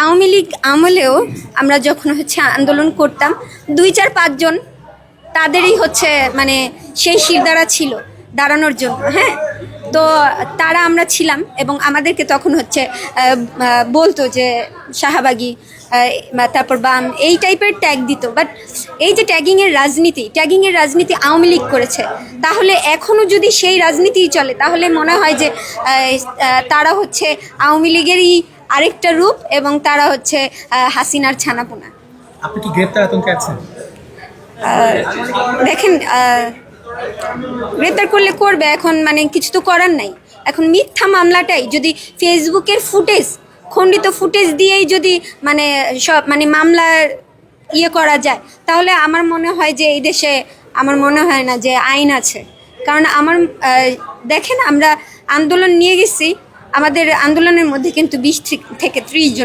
আওয়ামী লীগ আমলেও আমরা যখন হচ্ছে আন্দোলন করতাম 2-4-5 জন তাদেরই হচ্ছে মানে সেই শিরদাঁড়া ছিল দাঁড়ানোর জন্য। হ্যাঁ, তো তারা আমরা ছিলাম এবং আমাদেরকে তখন হচ্ছে বলতো যে শাহবাগী, তারপর বাম, এই টাইপের ট্যাগ দিত। বাট এই যে ট্যাগিংয়ের রাজনীতি আওয়ামী লীগ করেছে, তাহলে এখনও যদি সেই রাজনীতিই চলে তাহলে মনে হয় যে তারা হচ্ছে আওয়ামী লীগেরই আরেকটা রূপ এবং তারা হচ্ছে হাসিনার ছানাপোনা। আপনি কি গ্রেপ্তার আতঙ্কে আছেন? দেখেন, গ্রেপ্তার করলে করবে, এখন মানে কিছু তো করার নাই। এখন মিথ্যা মামলাটাই যদি ফেসবুকের ফুটেজ, খণ্ডিত ফুটেজ দিয়েই যদি মানে সব মানে মামলার করা যায়, তাহলে আমার মনে হয় যে এই দেশে আমার মনে হয় না যে আইন আছে। কারণ আমার দেখেন, আমরা আন্দোলন নিয়ে গেছি, আমাদের আন্দোলনের মধ্যে কিন্তু 20 থেকে 30 জন